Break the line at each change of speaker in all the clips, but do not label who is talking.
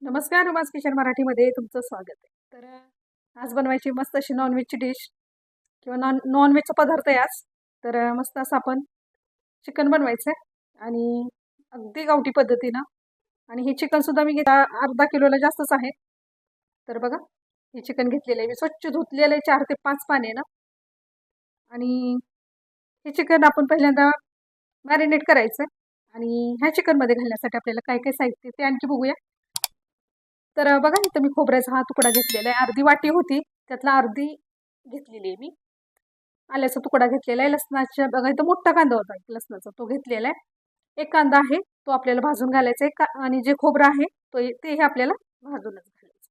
नमस्कार, उमास किचन मराठीमध्ये तुमचं स्वागत आहे. आज बनवायची मस्त अशी नॉनव्हेजची डिश किंवा नॉनव्हेजचा पदार्थ आहे आज. मस्त असं आपण चिकन बनवायचं आहे आणि अगदी गावठी पद्धतीनं. आणि हे चिकनसुद्धा मी अर्धा किलोला जास्तच आहे. तर बघा, हे चिकन घेतलेलं आहे मी, स्वच्छ धुतलेलं आहे 4 ते 5 पाण्यानं. आणि हे चिकन आपण पहिल्यांदा मॅरिनेट करायचं आणि ह्या चिकनमध्ये घालण्यासाठी आपल्याला काय काय साहित्य ते आणखी बघूया. बघा, इथं मी खोबऱ्याचा हा तुकडा घेतलेला आहे, अर्धी वाटी होती त्यातला अर्धी घेतलेली आहे मी. आल्याचा तुकडा घेतलेला आहे, लसणाच्या बघा इथं मोठा कांदा होता लसणाचा, तो घेतलेला आहे. एक कांदा आहे तो आपल्याला भाजून घालायचा आहे आणि जे खोबरं आहे तेही आपल्याला भाजूनच घालायचं.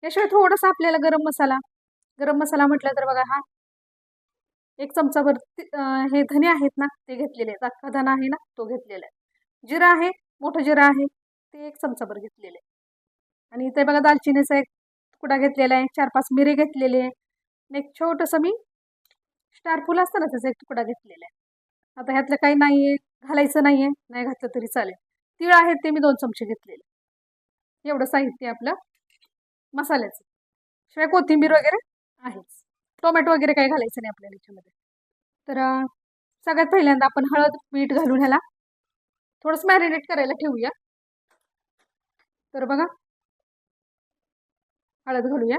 त्याशिवाय थोडासा आपल्याला गरम मसाला म्हटलं तर बघा, हा 1 चमचाभर हे धने आहेत ना ते घेतलेले आहेत, अख्खा धना आहे ना तो घेतलेला आहे. जिरा आहे, मोठं जिरा आहे ते 1 चमचाभर घेतलेले आहे. आणि इथे बघा दालचिनीचा एक तुकडा घेतलेला आहे, 4-5 मिरे घेतलेले आहे, एक छोटंसं मी स्टार फुल असतं ना त्याचा एक तुकडा घेतलेला आहे. आता ह्यातलं काही नाही घालायचं नाही घातलं तरी चालेल. तीळ आहेत ते मी 2 चमचे घेतलेले. एवढं साहित्य आपलं मसाल्याचं. शिवाय कोथिंबीर वगैरे आहेच, टोमॅटो वगैरे काही घालायचं नाही आपल्याला ह्याच्यामध्ये. सगळ्यात पहिल्यांदा आपण हळद मीठ घालून ह्याला थोडंसं मॅरिनेट करायला ठेवूया. तर बघा, हळद घालूया,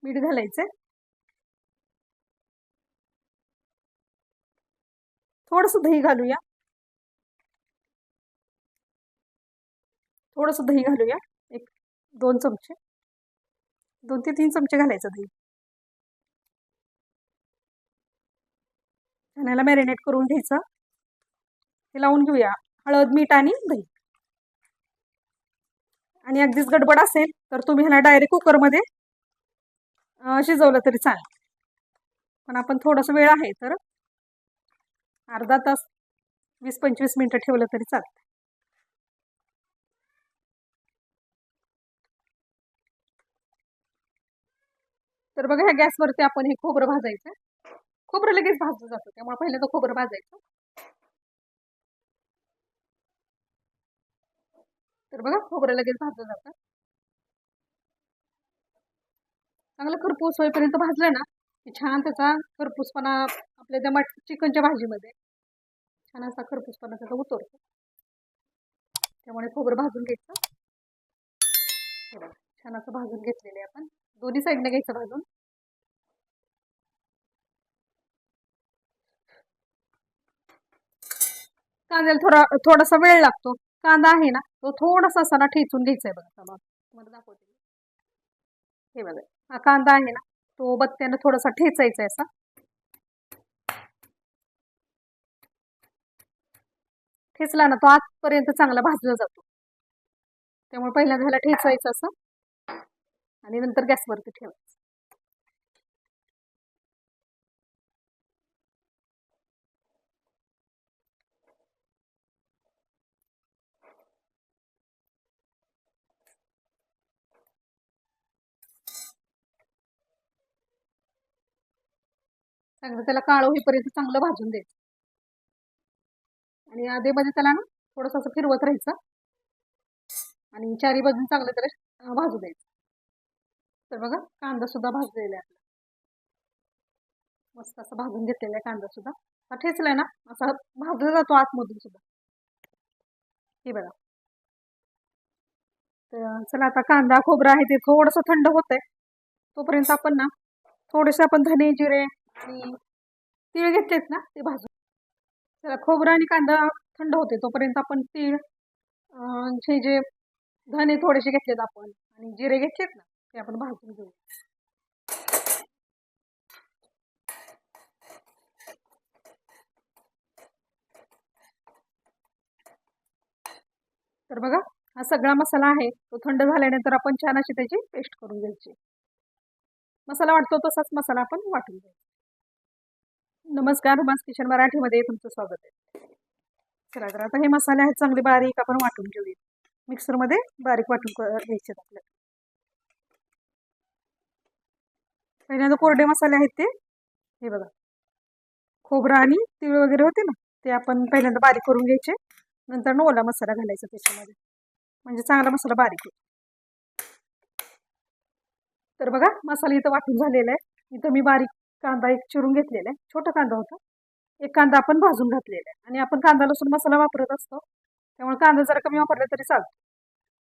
मीठ घालायचंय, थोडंसं दही घालूया, एक 2 चमचे, 2 ते 3 चमचे घालायचं दही. ह्याला मॅरिनेट करून घ्यायचं. हे लावून घेऊया, हळद मीठ आणि दही. आणि अगदीच गडबड असेल तर तुम्ही ह्याला डायरेक्ट कुकरमध्ये शिजवलं तरी चालेल, पण आपण थोडासा वेळ आहे तर अर्धा तास 20-25 मिनिटं ठेवलं तरी चालतं. तर बघा, ह्या गॅसवरती आपण हे खोबरं भाजायचं. खोबरं लगेच भाजलं जातं, त्यामुळे पहिल्यांदा खोबरं भाजायचं. तर बघा, खोबरं लगेच भाजलं जातं. चांगलं खरपूस होईपर्यंत भाजलं ना की छान त्याचा खरपूसपणा आपल्या त्या चिकनच्या भाजीमध्ये छान असा खरपूसपणा त्याचा उतरतो. त्यामुळे खोबरं भाजून घ्यायचं. हे बघा, छान असं भाजून घेतलेले आपण, दोन्ही साईडने घ्यायचं भाजून. कांद्याला थोडासा वेळ लागतो. कांदा आहे ना तो थोडासा असा ना ठेचून घ्यायचा आहे. बघा तुम्हाला दाखवते. हे बघा, हा कांदा आहे ना तो बत्त्यानं थोडासा ठेचायचा आहे असा. ठेचला ना तो आतपर्यंत चांगला भाजला जातो, त्यामुळे पहिल्यांदा ह्याला ठेचायचं असं आणि नंतर गॅसवरती ठेवायचं. चांगलं त्याला काळं होईपर्यंत चांगलं भाजून द्यायचं. आणि आधीमध्ये त्याला ना थोडंसं असं फिरवत राहायचं आणि चारी बाजून चांगलं त्याला भाजू द्यायचं. तर बघा, कांदा सुद्धा भाजलेला आहे आपला, मस्त असं भाजून घेतलेला आहे कांदा सुद्धा. हा ठेचलाय ना असा भाजला जातो आतमधून सुद्धा. हे बघा, तर चला आता कांदा खोबरं आहे ते थोडंसं थंड होत आहे, तोपर्यंत आपण ना थोडेसे आपण धने जिरे आणि तीळ घेतलेत ना ते भाजून. चला, खोबरं आणि कांदा थंड होते तोपर्यंत आपण तीळ जे धने थोडेसे घेतलेत आपण आणि जिरे घेतलेत ना ते आपण भाजून घेऊ. तर बघा, हा सगळा मसाला आहे तो थंड झाल्यानंतर आपण छान अशी त्याची पेस्ट करून घ्यायची. मसाला वाटतो तसाच मसाला आपण वाटून घ्यायचा. नमस्कार, उमास किचन मराठीमध्ये तुमचं स्वागत आहे. चला, तर आता हे मसाले आहेत चांगले बारीक आपण वाटून घेऊया. मिक्सरमध्ये बारीक वाटून घ्यायचे आपल्याला. पहिल्यांदा कोरडे मसाले आहेत ते, हे बघा, खोबरं आणि तीळ वगैरे होते ना ते आपण पहिल्यांदा बारीक करून घ्यायचे, नंतर ओला मसाला घालायचा त्याच्यामध्ये, म्हणजे चांगला मसाला बारीक होतो. तर बघा मसाला इथं वाटून झालेला आहे. इथं मी बारीक कांदा एक चिरून घेतलेला आहे, छोटा कांदा होता. एक कांदा आपण भाजून घातलेला आहे आणि आपण कांदा लसूण मसाला वापरत असतो, त्यामुळे कांदा जरा कमी वापरला तरी चालतो.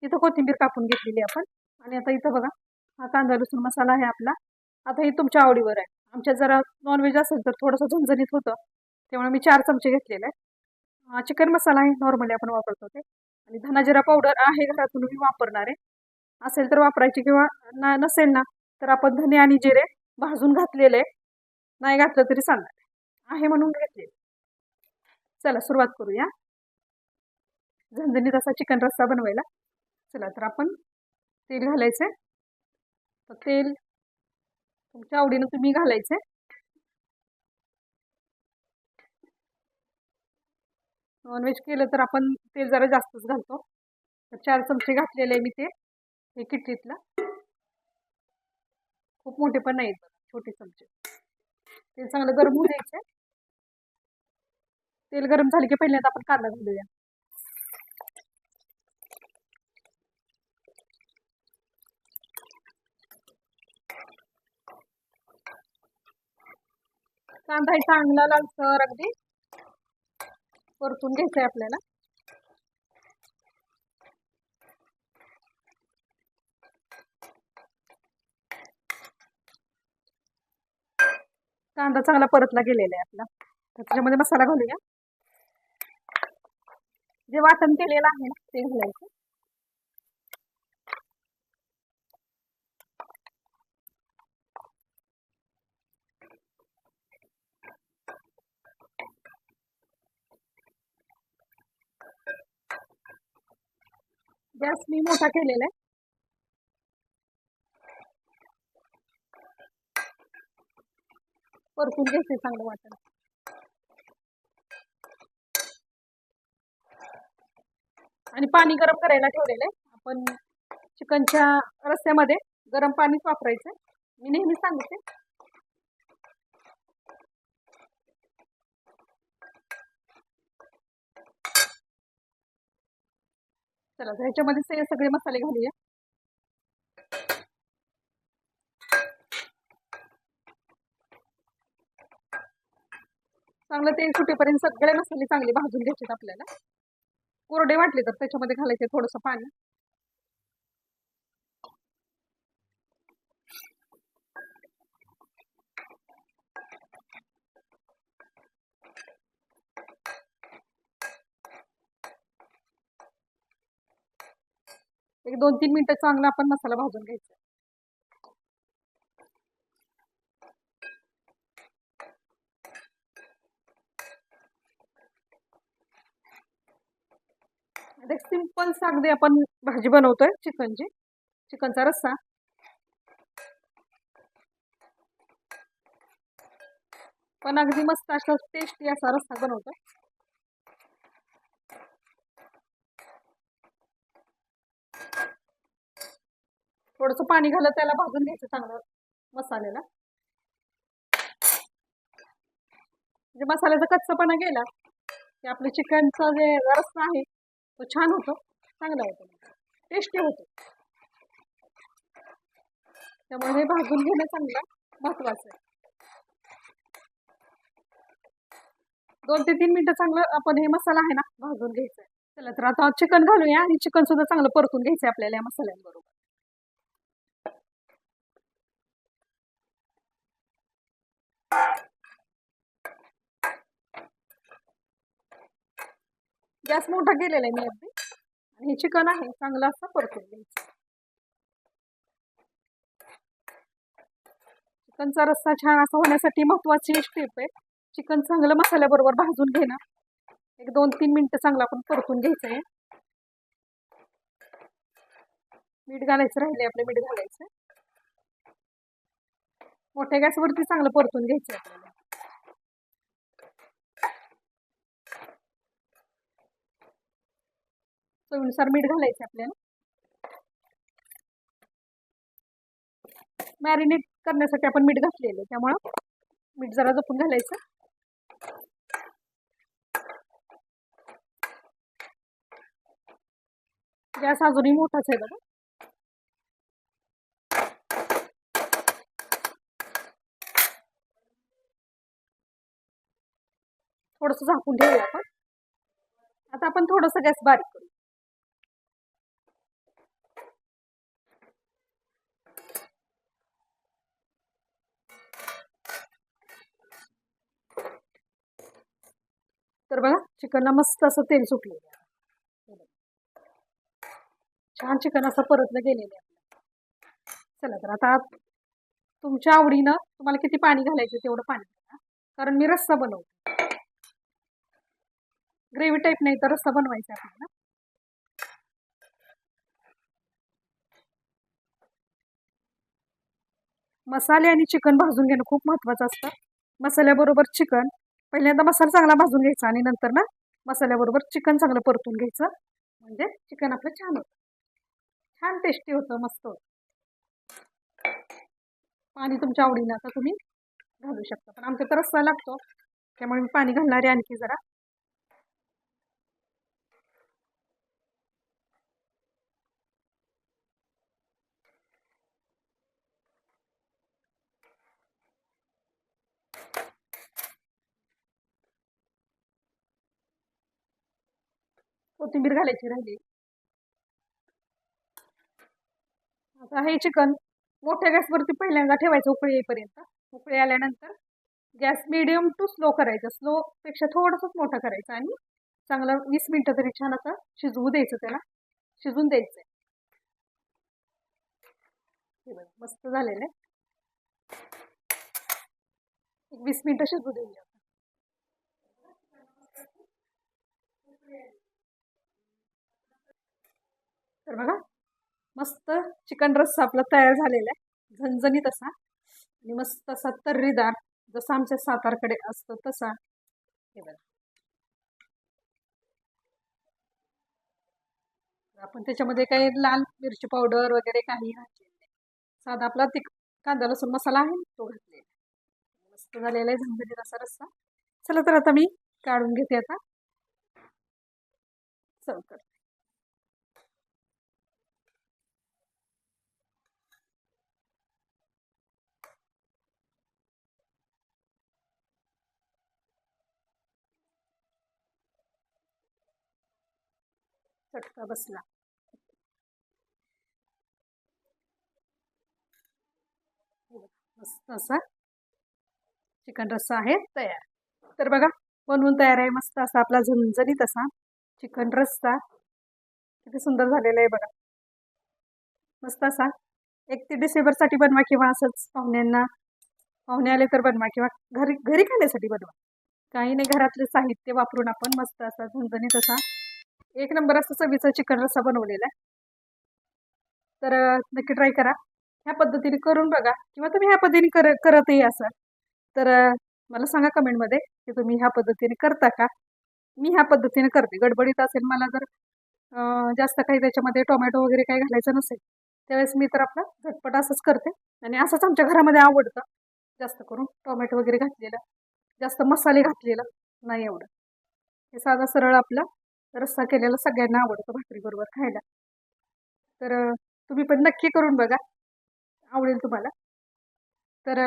इथं कोथिंबीर कापून घेतलेली आपण आणि आता इथं बघा हा कांदा लसूण मसाला आहे आपला. आता हे तुमच्या आवडीवर आहे. आमच्यात जरा नॉनव्हेज असेल तर थोडंसं झणझणीत होतं, त्यामुळे मी 4 चमचे घेतलेले आहे. चिकन मसाला आहे नॉर्मली आपण वापरतो ते, आणि धना जिरा पावडर आहे घरातून मी वापरणार आहे. असेल तर वापरायची, किंवा नसेल ना तर आपण धने आणि जिरे भाजून घातलेले, नाही घातलं तरी चालणार आहे म्हणून घेतले. चला सुरुवात करूया झणझणीत असा चिकन रस्सा बनवायला. चला तर आपण तेल घालायचंय. तर तेल तुमच्या आवडीनं तुम्ही घालायचंय. नॉनव्हेज केलं तर आपण तेल जरा जास्तच घालतो. तर 4 चमचे घातलेले आहे मी ते हे किटलीतला. खूप मोठे पण नाहीत, छोटे चमचे. तेल चांगलं गरम होऊ द्यायचं. तेल गरम झाले की पहिल्यांदा आपण कांदा घालूया. कांदा हे चांगला लालसर अगदी परतून घ्यायचंय आपल्याला. कांदा चांगला परतला गेलेला आहे आपला. तर त्याच्यामध्ये मसाला घालूया. जे वाटण केलेलं आहे ना ते घालायचं. गॅस मी मोठा केलेला आहे. परतून घ्यायचे चांगलं वाटण. आणि पाणी गरम करायला ठेवलेलं आहे. आपण चिकनच्या रस्स्यामध्ये गरम पाणीच वापरायचं, मी नेहमी सांगते. चला तर ह्याच्यामध्ये सगळे मसाले घालूया. चांगलं तेल सुटेपर्यंत सगळे मसाले चांगले भाजून घ्यायचे आपल्याला. कोरडे वाटले तर त्याच्यामध्ये घालायचे थोडंसं पाणी. एक 2-3 मिनिटं चांगला आपण मसाला भाजून घ्यायचा. एक सिंपल साधी आपण भाजी बनवतोय चिकनची, चिकनचा रस्सा. पण अगदी मस्त असा टेस्टी असा रस्सा बनवतोय. थोडंसं पाणी घालत त्याला भाजून घ्यायचं चांगलं मसाल्याला. म्हणजे मसाल्याचा कच्चापणा गेला की आपलं चिकनचा जे रस्सा आहे तो छान होतो, चांगला होतो, टेस्टी होतो. त्यामुळे हे भाजून घेणं चांगलं महत्वाचं आहे. 2 ते 3 मिनिटं चांगलं आपण हे मसाला आहे ना भाजून घ्यायचा. चला तर आता चिकन घालूया आणि चिकन सुद्धा चांगलं परतून घ्यायचं आपल्याला या मसाल्यांबरोबर. गॅस मोठा केलेला आहे मी अगदी, आणि हे चिकन आहे चांगलं असं परतून घ्यायचं. चिकनचा रस्सा छान असा होण्यासाठी महत्वाची स्टेप आहे चिकन चांगलं मसाल्याबरोबर भाजून घेणं. एक 2-3 मिनिटं चांगलं आपण परतून घ्यायचं आहे. मीठ घालायचं राहिले आपलं, मीठ घालायचं. मोठ्या गॅसवरती चांगलं परतून घ्यायचं आपल्याला. चवीनुसार मीठ घालायचं आपल्याला. मॅरिनेट करण्यासाठी आपण मीठ घातलेलं, त्यामुळं मीठ जरा जपून घालायचं. गॅस अजूनही मोठाच आहे बघा. थोडंसं झाकून ठेवूया आपण. आता आपण थोडंसं गॅस बारीक करू. तर बघा चिकनला मस्त असं तेल सुटलेलं आहे. छान चिकन असं परतलं गेलेलं आहे. चला तर आता तुमच्या आवडीनं तुम्हाला किती पाणी घालायचं तेवढं पाणी घाला, कारण मी रस्सा बनवते. ग्रेव्ही टाईप नाही तर रस्सा बनवायचा आपल्याला. मसाले आणि चिकन भाजून घेणं खूप महत्त्वाचं असतं. मसाल्याबरोबर चिकन पहिल्यांदा मसाला चांगला भाजून घ्यायचा आणि नंतर ना मसाल्याबरोबर चिकन चांगलं परतून घ्यायचं, म्हणजे चिकन आपलं छान होतं, छान टेस्टी होतं, मस्त होतं. पाणी तुमच्या आवडीनं आता तुम्ही घालू शकता, पण आमच्या तर रस्सा लागतो त्यामुळे मी पाणी घालणार आहे आणखी जरा. कोथिंबीर घालायची राहिली. आता हे चिकन मोठ्या गॅसवरती पहिल्यांदा ठेवायचं उकळी येईपर्यंत. उकळी आल्यानंतर गॅस मिडियम टू स्लो करायचा, स्लो पेक्षा थोडंसंच मोठा करायचा आणि चांगलं 20 मिनिटं तरी छान असं शिजवू द्यायचं, त्याला शिजून द्यायचं. हे बघा मस्त झालेलं आहे. एक 20 मिनिटं शिजू देऊया. तर बघा मस्त चिकन रस्सा आपला तयार झालेला आहे, झणझणीत असा आणि मस्त असा तर्रीदार, जसा आमच्या सातारकडे असतो तसा. हे बघा आपण त्याच्यामध्ये काही लाल मिरची पावडर वगैरे काही घातलेलं नाही, साधा आपला कांदा लसूण मसाला आहे तो घातलेला. मस्त झालेला आहे झणझणीत असा रस्सा. चला तर आता मी काढून घेते, आता सर्व करते. चटका बसला. मस्त असा चिकन रस्सा आहे तयार. तर बघा बनवून तयार आहे मस्त असा आपला झणझणीत असा चिकन रस्सा. किती सुंदर झालेला आहे बघा, मस्त असा. 31 डिसेंबरसाठी बनवा किंवा असंच पाहुणे आले तर बनवा किंवा घरी घरी खाण्यासाठी बनवा. काही नाही, घरातले साहित्य वापरून आपण मस्त असा झणझणीत असा एक नंबर असा चवीचा चिकन रस्सा बनवलेला आहे. तर नक्की ट्राय करा, ह्या पद्धतीने करून बघा किंवा तुम्ही ह्या पद्धतीने करतही असाल तर मला सांगा कमेंटमध्ये की तुम्ही ह्या पद्धतीने करता का. मी ह्या पद्धतीने करते. गडबडीत असेल, मला जर जास्त काही त्याच्यामध्ये टोमॅटो वगैरे काही घालायचं नसेल त्यावेळेस मी तर आपलं झटपट असंच करते आणि असंच आमच्या घरामध्ये आवडतं. जास्त करून टोमॅटो वगैरे घातलेलं, जास्त मसाले घातलेलं नाही एवढं. हे साधा सरळ आपला रस्सा केलेला सगळ्यांना आवडतो भाकरीबरोबर खायला. तर तुम्ही पण नक्की करून बघा, आवडेल तुम्हाला. तर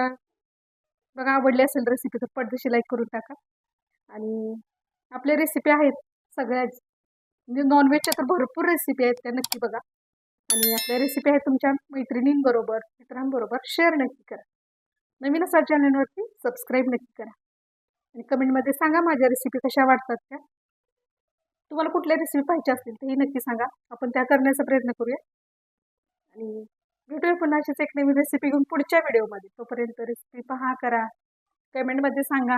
बघा आवडली असेल रेसिपी तर पटदिशी लाईक करून टाका. आणि आपल्या रेसिपी आहेत सगळ्याच, म्हणजे नॉनव्हेजच्या तर भरपूर रेसिपी आहेत, त्या नक्की बघा. आणि आपल्या रेसिपी आहेत तुमच्या मैत्रिणींबरोबर मित्रांबरोबर शेअर नक्की करा. नवीन असा चॅनलवरती सबस्क्राईब नक्की करा आणि कमेंटमध्ये सांगा माझ्या रेसिपी कशा वाटतात त्या. तुम्हाला कुठल्या रेसिपी पाहिजे असतील तेही नक्की सांगा, आपण त्या करण्याचा प्रयत्न करूया. आणि भेटूया पुन्हा अशीच एक नवीन रेसिपी घेऊन पुढच्या व्हिडिओमध्ये. तोपर्यंत रेसिपी पहा, करा, कमेंटमध्ये सांगा